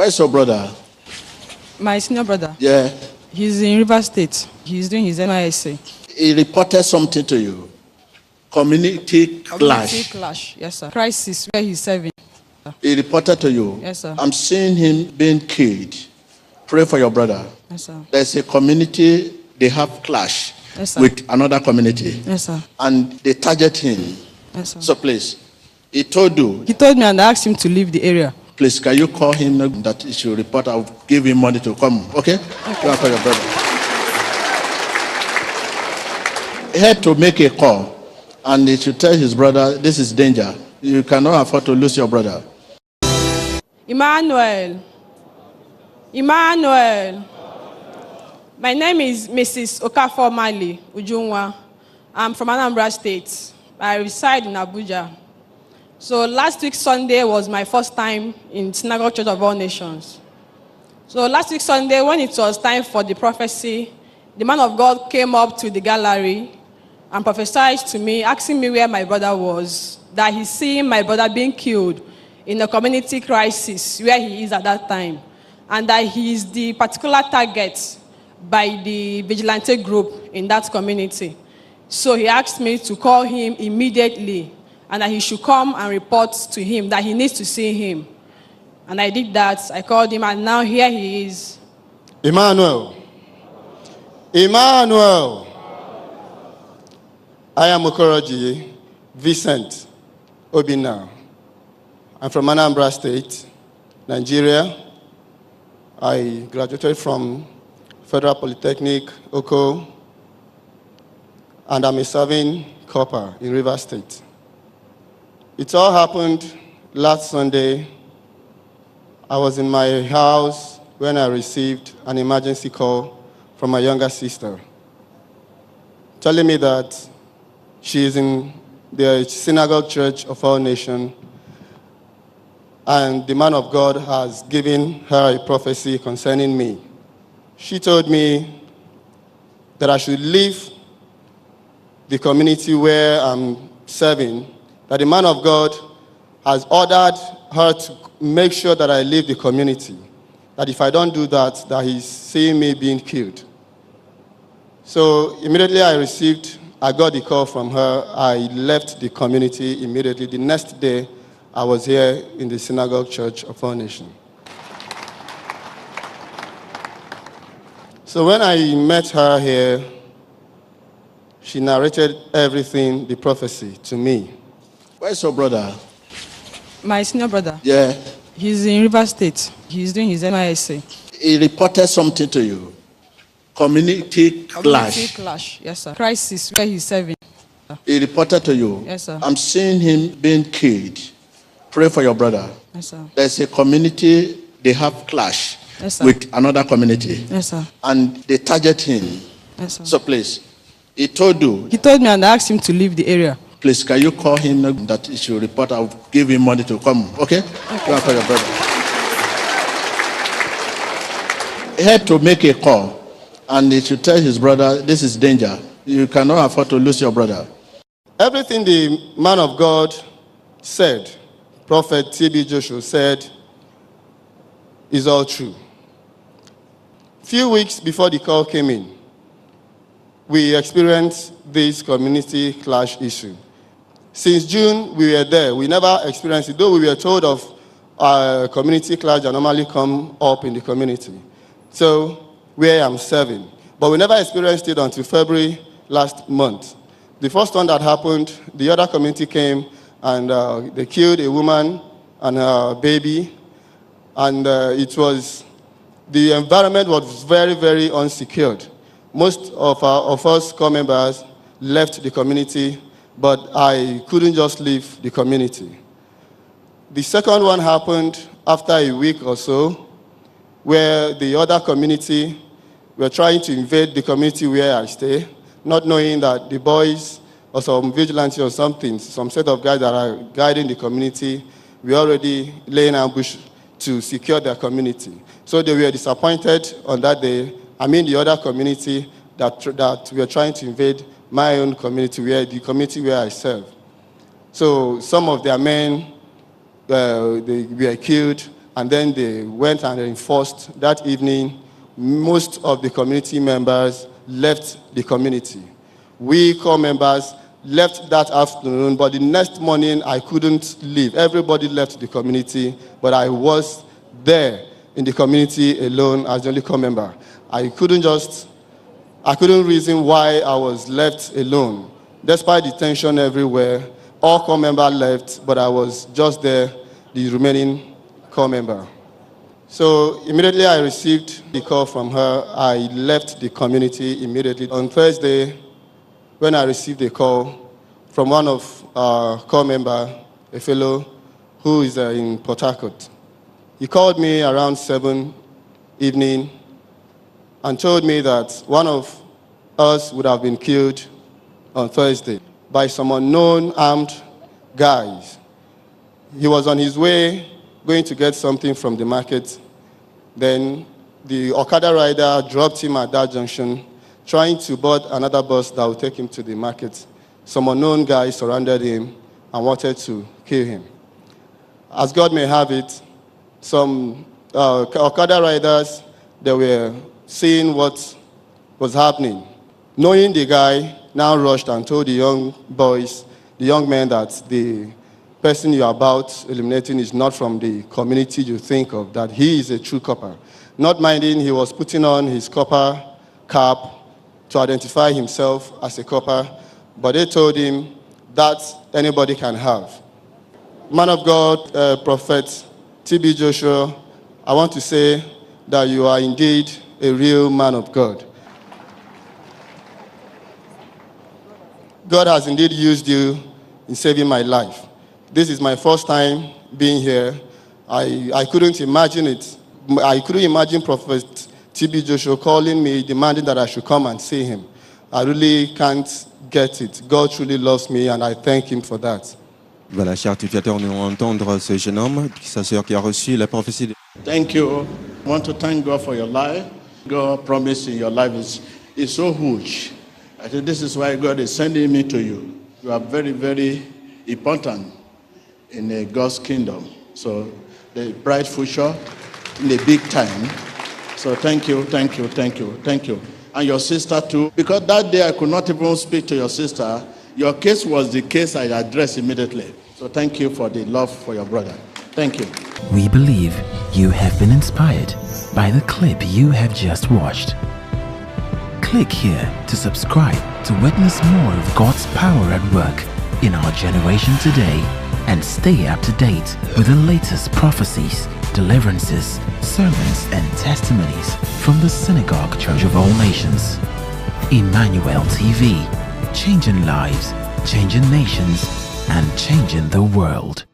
Where's your brother? My senior brother. Yeah. He's in River State. He's doing his NYSC. He reported something to you. Community Community clash. clash. Yes, sir. Crisis where he's serving. He reported to you. Yes, sir. I'm seeing him being killed. Pray for your brother. Yes, sir. There's a community, they have clash Yes, sir. with another community. Yes, sir. And they target him. Yes, sir. So please, he told you, He told me and I asked him to leave the area. please, can you call him that he should report? I'll give him money to come. Okay? Go and call your brother. He had to make a call. And he should tell his brother, this is danger. You cannot afford to lose your brother. Emmanuel. My name is Mrs. Okafor Mali Ujunwa. I'm from Anambra State. I reside in Abuja. So last week Sunday was my first time in Synagogue Church of All Nations. So last week Sunday, when it was time for the prophecy, the man of God came up to the gallery and prophesied to me, asking me where my brother was, that he's seeing my brother being killed in a community crisis where he is at that time, and that he is the particular target by the vigilante group in that community. So he asked me to call him immediately and that he should come and report to him that he needs to see him. And I did that. I called him and now here he is. Emmanuel. I am Okoroji Vincent Obina. I'm from Anambra State, Nigeria. I graduated from Federal Polytechnic, Oko, and I'm a serving corper in River State. It all happened last Sunday. I was in my house when I received an emergency call from my younger sister, telling me that she is in the Synagogue Church of All Nations, and the man of God has given her a prophecy concerning me. She told me that I should leave the community where I'm serving, that the man of God has ordered her to make sure that I leave the community, that if I don't do that, that he's seeing me being killed. So immediately I got the call from her. I left the community immediately. The next day, I was here in the Synagogue Church of All Nations. So when I met her here, she narrated everything, the prophecy, to me. Where's your brother? My senior brother. Yeah. He's in River State. He's doing his NYSC. He reported something to you. Community clash. Community clash. Yes, sir. Crisis where he's serving. He reported to you. Yes, sir. I'm seeing him being killed. Pray for your brother. Yes, sir. There's a community, they have clash Yes, sir. with another community. Yes, sir. And they target him. Yes, sir. So please, he told you, He told me and I asked him to leave the area. please, can you call him that he should report? I'll give him money to come. Okay? Go and call your brother. He had to make a call. And he should tell his brother, this is danger. You cannot afford to lose your brother. Everything the man of God said, Prophet T.B. Joshua said, is all true. Few weeks before the call came in, we experienced this community clash issue. Since June, we were there. We never experienced it, though we were told of community clash that normally come up in the community. So, where I'm serving. But we never experienced it until February last month. The first one that happened, the other community came and they killed a woman and her baby. And the environment was very, very unsecured. Most of us core members left the community, but I couldn't just leave the community. The second one happened after a week or so, where the other community were trying to invade the community where I stay, not knowing that the boys or some vigilante or something, some set of guys that are guiding the community, were already laying ambush to secure their community. So they were disappointed on that day. The other community that were trying to invade my own community, the community where I serve. So some of their men, they were killed. And then they went and enforced that evening. Most of the community members left the community. We core members left that afternoon, but the next morning I couldn't leave. Everybody left the community, but I was there in the community alone as the only core member. I couldn't reason why I was left alone. Despite the tension everywhere, all core members left, but I was just there, the remaining core member. So immediately I received the call from her. I left the community immediately. On Thursday, when I received a call from one of our core members, a fellow who is in Port Harcourt, he called me around 7 evening and told me that one of us would have been killed on Thursday by some unknown armed guys. He was on his way going to get something from the market. Then the Okada rider dropped him at that junction, trying to board another bus that would take him to the market. Some unknown guys surrounded him and wanted to kill him. As God may have it, some Okada riders, they were seeing what was happening. Knowing the guy, now rushed and told the young boys, the young men, that the person you're about eliminating is not from the community you think of, that he is a true copper. Not minding, he was putting on his copper cap to identify himself as a copper, but they told him that anybody can have. Man of God, Prophet T.B. Joshua, I want to say that you are indeed a real man of God. God has indeed used you in saving my life. This is my first time being here. I couldn't imagine it. I couldn't imagine Prophet T.B. Joshua calling me, demanding that I should come and see him. I really can't get it. God truly loves me, and I thank him for that. Voilà, chers téléspectateurs, nous allons entendre ce jeune homme, sa sœur qui a reçu la prophétie. Thank you. I want to thank God for your life. God's promise in your life is so huge. I think this is why God is sending me to you. You are very, very important in God's kingdom. So the bright future in the big time. So thank you, thank you, thank you, thank you. And your sister too. Because that day I could not even speak to your sister. Your case was the case I addressed immediately. So thank you for the love for your brother. Thank you. We believe you have been inspired by the clip you have just watched. Click here to subscribe to witness more of God's power at work in our generation today, and stay up to date with the latest prophecies, deliverances, sermons, and testimonies from the Synagogue Church of All Nations. Emmanuel TV, changing lives, changing nations, and changing the world.